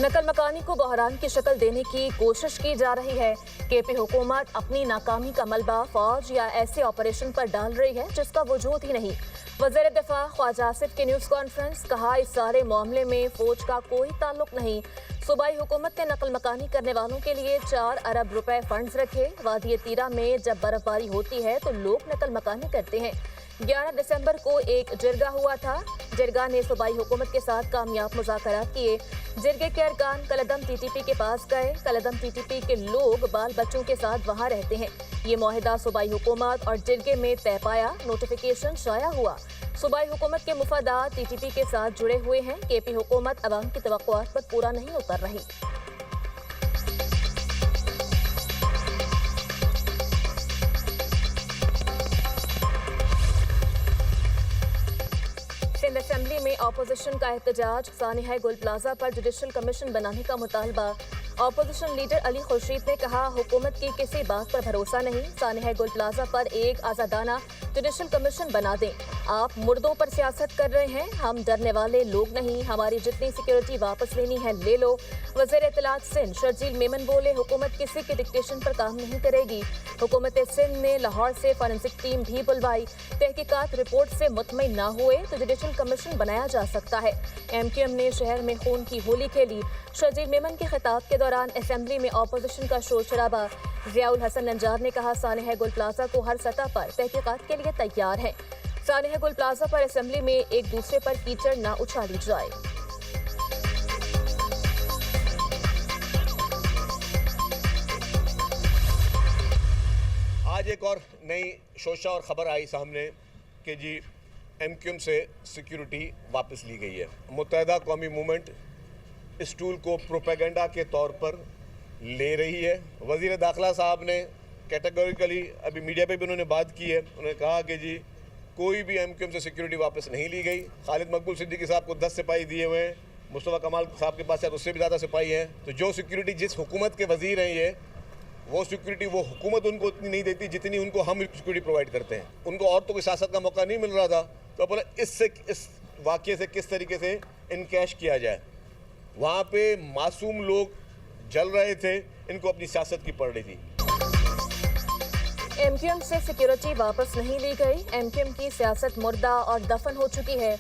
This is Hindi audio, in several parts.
नकल मकानी को बहरान की शक्ल देने की कोशिश की जा रही है। केपी हुकूमत अपनी नाकामी का मलबा फौज या ऐसे ऑपरेशन पर डाल रही है जिसका वजूद ही नहीं। वज़ीर दिफा ख्वाजा आसिफ की न्यूज़ कॉन्फ्रेंस, कहा इस सारे मामले में फौज का कोई ताल्लुक नहीं। सूबाई हुकूमत ने नकल मकानी करने वालों के लिए 4 अरब रुपए फंड्स रखे। वादी तीरा में जब बर्फबारी होती है तो लोग नकल मकानी करते हैं। 11 दिसंबर को एक जिरगा हुआ था। जिरगा ने सूबाई हुकूमत के साथ कामयाब मुज़ाकरात किए। जिरगे के अरकान कलदम टीटीपी के पास गए। कलदम टीटीपी के लोग बाल बच्चों के साथ वहां रहते हैं। ये मुआहिदा सूबाई हुकूमत और जिरगे में तय पाया। नोटिफिकेशन शाया हुआ। सूबाई हुकूमत के मुफादात टीटीपी के साथ जुड़े हुए हैं। केपी हुकूमत अवाम की तवक्कुआत पर पूरा नहीं उतर रही। सिंध असेंबली में अपोजिशन का एहतजाज। सानिया गुल प्लाजा पर जुडिशल कमीशन बनाने का मुतालबा। अपोजिशन लीडर अली खुर्शीद ने कहा, हुकूमत की किसी बात पर भरोसा नहीं। सानिया गुल प्लाजा पर एक आज़ादाना जुडिशल कमीशन बना दें। आप मुर्दों पर सियासत कर रहे हैं। हम डरने वाले लोग नहीं। हमारी जितनी सिक्योरिटी वापस लेनी है ले लो। वज़ीर इत्तलात सिंध शर्जील मेमन बोले, हुकूमत किसी के डिक्टेशन पर काम नहीं करेगी। हुकूमत सिंध ने लाहौर से फॉरेंसिक टीम भी बुलवाई। तहकीकात रिपोर्ट से मुतमईन ना हुए तो जुडिशल कमीशन बनाया जा सकता है। MQM ने शहर में खून की होली खेली। शर्जील मेमन के खिताब के दौरान असेंबली में अपोजिशन का शोर शराबा। ज़ियाउल हसन नंजार ने कहा, सानिया गुल प्लाजा को हर सतह पर तहकीकात के लिए तैयार है। सानिया गुल प्लाजा पर असेंबली में एक दूसरे पर कीचड़ ना उछाली जाए। आज एक और नई शोशा और ख़बर आई सामने कि जी MQM से सिक्योरिटी वापस ली गई है। मुत्तहिदा कौमी मूवमेंट इस टूल को प्रोपेगेंडा के तौर पर ले रही है। वज़ीर दाखिला साहब ने कैटेगोरिकली अभी मीडिया पे भी उन्होंने बात की है। उन्होंने कहा कि जी कोई भी MQM से सिक्योरिटी वापस नहीं ली गई। खालिद मकबूल सिद्दीकी साहब को 10 सिपाही दिए हुए हैं। मुस्तफ़ा कमाल साहब के पास शायद उससे भी ज़्यादा सिपाही हैं। तो जो सिक्योरिटी जिस हुकूमत के वज़ीर हैं ये, वो सिक्योरिटी वो हुकूमत उनको उतनी नहीं देती जितनी उनको हम सिक्योरिटी प्रोवाइड करते हैं। उनको औरतों की सियासत का मौका नहीं मिल रहा था, तो बोला इस वाक़े से किस तरीके से इनकैश किया जाए। वहाँ पे मासूम लोग जल रहे थे, इनको अपनी सियासत की पड़ रही थी। MQM से सिक्योरिटी वापस नहीं ली गई। MQM की सियासत मुर्दा और दफन हो चुकी है।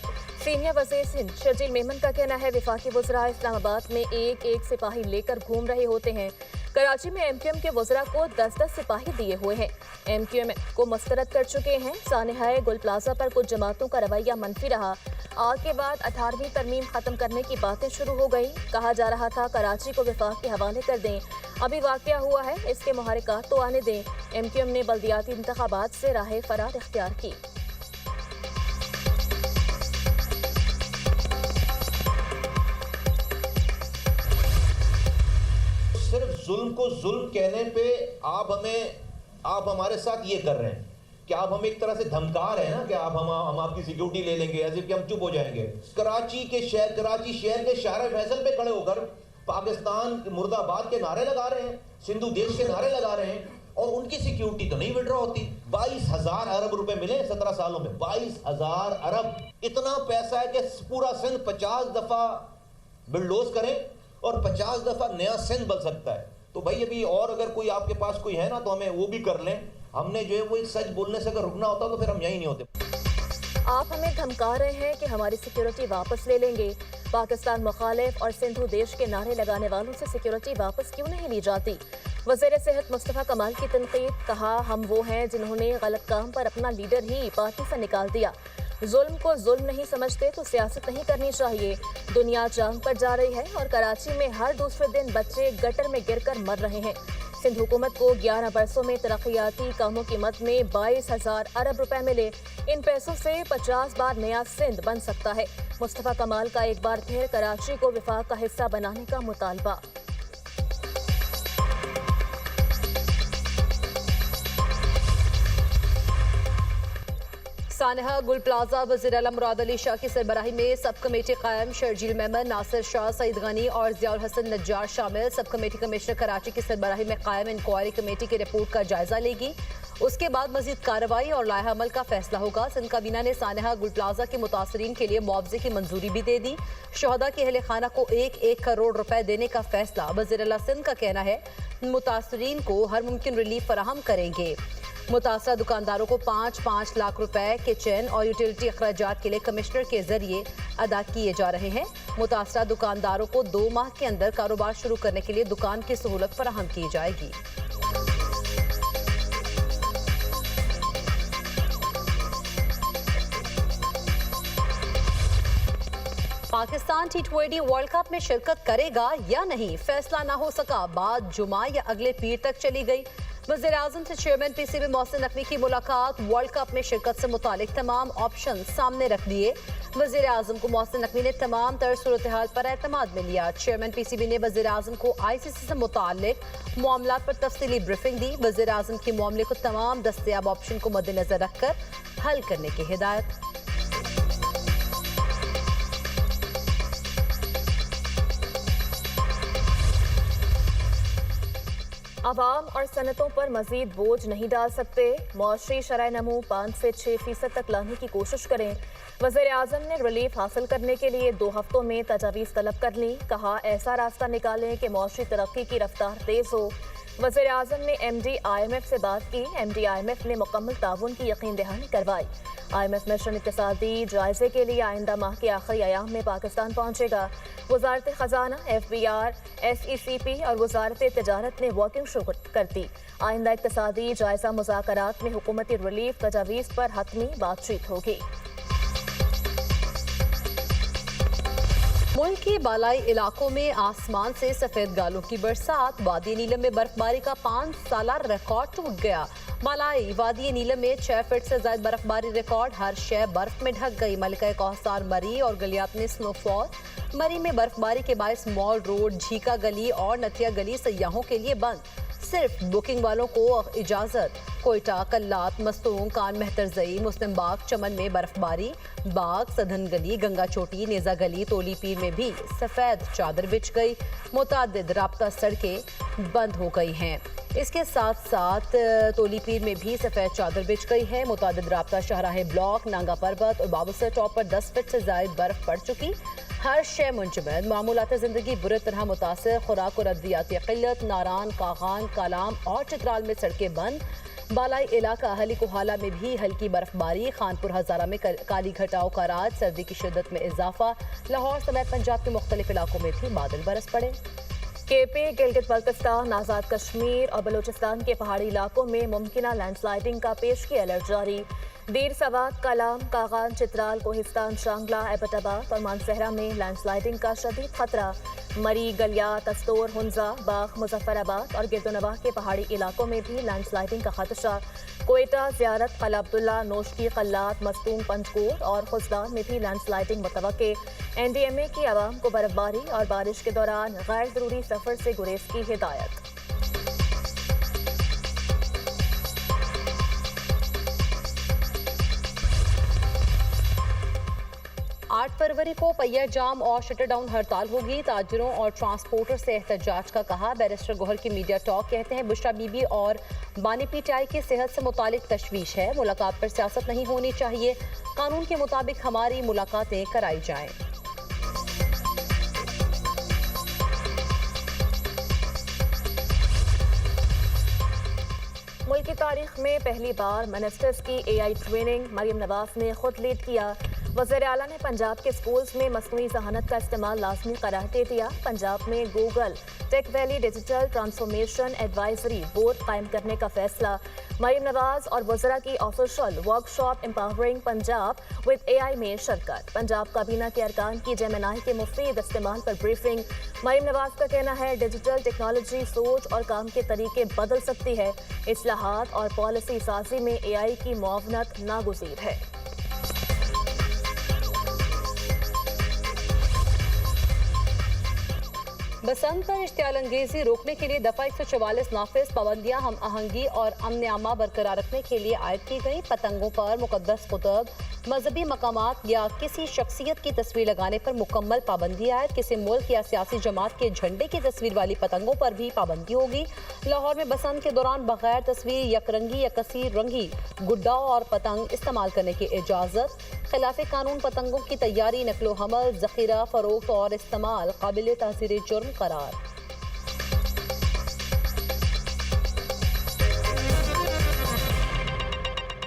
सीनियर वज़ीर सिंध शर्जील मेमन का कहना है, वफाकी वज़रा इस्लामाबाद में एक एक सिपाही लेकर घूम रहे होते हैं। कराची में MQM के वज़रा को 10-10 सिपाही दिए हुए हैं। MQM को मुस्तरद कर चुके हैं। सानिया गुल प्लाजा पर कुछ जमातों का रवैया मनफी रहा। आग के बाद 18वीं तरमीम खत्म करने की बातें शुरू हो गई। कहा जा रहा था कराची को वफाक के हवाले कर दें। अभी वाक़या हुआ है, इसके मुहारिकात तो आने दें। MQM ने बल्दियाती इंतखाबात से राह फरार इख्तियार की। सिर्फ जुल्म को जुल्म कहने पे आप हमारे साथ ये कर रहे हैं कि आप हमें एक तरह से धमका रहे हैं ना कि हम आपकी सिक्योरिटी ले लेंगे, ऐसे कि हम चुप हो जाएंगे। कराची शहर के शार फैसल पे खड़े होकर पाकिस्तान मुर्दाबाद के नारे लगा रहे हैं, सिंधु देश के नारे लगा रहे हैं, और उनकी सिक्योरिटी तो नहीं विड्रॉ होती। 22,000 अरब रुपए मिले 17 सालों में। 22,000 अरब, इतना पैसा है कि पूरा सिंध 50 दफा बिल्डोज करें और 50 दफा नया सिंध बन सकता है। तो भाई अभी और अगर कोई आपके पास कोई है ना तो हमें वो भी कर लें। हमने जो है वो सच बोलने से अगर रुकना होता तो फिर हम यही नहीं होते। आप हमें धमका रहे हैं कि हमारी सिक्योरिटी वापस ले लेंगे। पाकिस्तान मुखालिफ और सिंधु देश के नारे लगाने वालों से सिक्योरिटी वापस क्यों नहीं ली जाती? वज़ीर सेहत मुस्तफ़ा कमाल की तनकीद, कहा हम वो हैं जिन्होंने गलत काम पर अपना लीडर ही पार्टी से निकाल दिया। जुल्म को जुल्म नहीं समझते तो सियासत नहीं करनी चाहिए। दुनिया जंग पर जा रही है और कराची में हर दूसरे दिन बच्चे गटर में गिरकर मर रहे हैं। सिंध हुकूमत को 11 बरसों में तरक्याती कामों की मद में 22,000 अरब रुपए मिले। इन पैसों से 50 बार नया सिंध बन सकता है। मुस्तफ़ा कमाल का एक बार फिर कराची को वफाक का हिस्सा बनाने का मुतालबा। सानिया गुल प्लाजा वज़ीर आला मुराद अली शाह की सरबराही में सब कमेटी कायम। शर्जील मेमन, नासिर शाह, सईद गनी और ज़ियाउल हसन नज्जार शामिल। सब कमेटी कमिश्नर कराची की सरबराही में कायम इंक्वायरी कमेटी की रिपोर्ट का जायजा लेगी। उसके बाद मजीद कार्रवाई और लाया अमल का फैसला होगा। सिंध काबीना ने सानहा गुल प्लाजा के मुतासरीन के लिए मुआवजे की मंजूरी भी दे दी। शहदा के अहले खाना को 1-1 करोड़ रुपए देने का फैसला। वज़ीर आला सिंध का कहना है मुतासरीन को हर मुमकिन रिलीफ फराहम करेंगे। मुतासरा दुकानदारों को 5-5 लाख रुपए किचन और यूटिलिटी अखराजात के लिए कमिश्नर के जरिए अदा किए जा रहे हैं। मुतासरा दुकानदारों को 2 माह के अंदर कारोबार शुरू करने के लिए दुकान की सहूलत फराहम की जाएगी। पाकिस्तान T20 वर्ल्ड कप में शिरकत करेगा या नहीं, फैसला ना हो सका। बात जुमा या अगले पीर तक चली गई। वज़ीर आज़म से चेयरमैन PCB मोहसिन नकवी की मुलाकात। वर्ल्ड कप में शिरकत से मुतालिक तमाम ऑप्शन सामने रख दिए। वज़ीर आज़म को मोहसिन नकवी ने तमाम तरह सूरत हाल पर एतमाद में लिया। चेयरमैन PCB ने वज़ीर आज़म को ICC से मुतालिक मामलात पर तफसीली ब्रीफिंग दी। वज़ीर आज़म के मामले को तमाम दस्तयाब ऑप्शन को मद्देनजर रखकर हल करने की हिदायत। आवाम और सनतों पर मजीद बोझ नहीं डाल सकते। मौशरी शरह नमू 5 से 6% तक लाने की कोशिश करें। वज़ीर आज़म ने रिलीफ हासिल करने के लिए 2 हफ्तों में तजावीज़ तलब कर ली। कहा ऐसा रास्ता निकालें कि मौशरी तरक्की की रफ्तार तेज़ हो। वज़ीर आज़म ने MD IMF से बात की। MD IMF ने मुकम्मल ताउन की यकीन दहानी करवाई। IMF मिशन इक़्तिसादी जायजे के लिए आइंदा माह के आखिरी अयाम में पाकिस्तान पहुंचेगा। वज़ारत ख़जाना, FBR, SECP और वज़ारत तिजारत ने वर्किंग शुरू कर दी। आइंदा इक़्तिसादी जायजा मुज़ाकरात में हुकूमती रिलीफ तजावीज़ पर हतमी बातचीत होगी। मुल्क के बालाई इलाकों में आसमान से सफेद गालों की बरसात। वादी नीलम में बर्फबारी का 5 साला रिकॉर्ड टूट गया। बालाई वादी नीलम में 6 फीट से ज्यादा बर्फबारी रिकॉर्ड। हर शय बर्फ में ढक गई। मलिका कौसार मरी और गलियात में स्नोफॉल। मरी में बर्फबारी के बायस मॉल रोड, झीका गली और नथिया गली सयाहों के लिए बंद। सिर्फ बुकिंग वालों को इजाजत। कोयटा, कल्लात, मस्तूंग, कान मेहतरजई, मुस्लिम बाग, चमन में बर्फबारी। बाग, सधन गली, गंगा चोटी, नेजा गली, तोली पीर में भी सफेद चादर बिछ गई। मुतादिद राब्ता सड़कें बंद हो गई हैं। इसके साथ साथ तोली पीर में भी सफेद चादर बिछ गई है। मुतादिद राब्ता शाहराह ब्लॉक, नांगा पर्वत और बाबूसर टॉप पर 10 फीट से ज्यादा बर्फ पड़ चुकी। हर शय मुंजमद। मामूलात ज़िंदगी बुरी तरह मुतासर। खुराक और अद्वियाती क़िल्लत। नारान, कागान, कालाम और चित्राल में सड़कें बंद। बालाई इलाका अहली कोहाला में भी हल्की बर्फबारी। खानपुर हज़ारा में काली घटाओं का राज। सर्दी की शिद्दत में इजाफा। लाहौर समेत पंजाब के मुख्तलिफ इलाकों में भी बादल बरस पड़े। KP, गिलगित बल्तिस्तान, आज़ाद कश्मीर और बलूचिस्तान के पहाड़ी इलाकों में मुमकिना लैंडस्लाइडिंग का पेशगी अलर्ट जारी। दीर सवात, कलाम, कागान, चित्राल, कोहिस्तान, शांगला, एबटाबाद और मानसहरा में लैंडस्लाइडिंग का शदीद खतरा। मरी, गलियात, अस्तोर, हुंजा, बाग, मुजफ्फराबाद और गिरदोनवाह के पहाड़ी इलाकों में भी लैंडस्लाइडिंग का खदशा। कोयटा, ज़ियारत, कला अब्दुल्ला, नोशकी, कल्लात, मस्तूम, पंचकोट और खुजदान में भी लैंडस्लाइडिंग मुतवक्के। NDMA की आवाम को बर्फबारी और बारिश के दौरान गैर ज़रूरी सफ़र से गुरेज की हिदायत। 8 फरवरी को पहिया जाम और शटर डाउन हड़ताल होगी। ताजिरों और ट्रांसपोर्टर से एहतजाज का कहा। बैरिस्टर गोहर की मीडिया टॉक। कहते हैं बुशरा बीबी और बानी PTI की सेहत से मुतालिक तशवीश है। मुलाकात पर सियासत नहीं होनी चाहिए। कानून के मुताबिक हमारी मुलाकातें कराई जाएं। मुल्क की तारीख में पहली बार मिनिस्टर्स की AI ट्रेनिंग मरियम नवाज ने खुद लीड किया। वज़ीर आला ने पंजाब के स्कूल्स में मसनूई ज़हानत का इस्तेमाल लाजमी करार दे दिया। पंजाब में Google tech valley digital transformation advisory board कायम करने का फैसला। मरियम नवाज और वज़रा की official workshop empowering Punjab with AI में शिरकत। पंजाब काबीना के अरकान की जेमिनाई के मुफीद इस्तेमाल पर ब्रीफिंग। मरियम नवाज का कहना है डिजिटल टेक्नोलॉजी सोच और काम के तरीके बदल सकती है। इस्लाहात और पॉलिसी साजी में AI की मुआवनत नागुज़ीर है। बसंत पर इश्तियाल अंगेजी रोकने के लिए दफा 144 नाफिज। पाबंदियां हम आहंगी और अमन आमा बरकरार रखने के लिए आयद की गई। पतंगों पर मुकद्दस कुतुब मजहबी मकामात या किसी शख्सियत की तस्वीर लगाने पर मुकम्मल पाबंदी आयद। किसी मुल्क या सियासी जमात के झंडे की तस्वीर वाली पतंगों पर भी पाबंदी होगी। लाहौर में बसंत के दौरान बगैर तस्वीर, यकरंगी या कसीर रंगी गुड्डा और पतंग इस्तेमाल करने की इजाज़त। खिलाफ कानून पतंगों की तैयारी, नकलो हमल, जखीरा, फरोख्त और इस्तेमाल काबिल ताज़ीर जुर्म करार।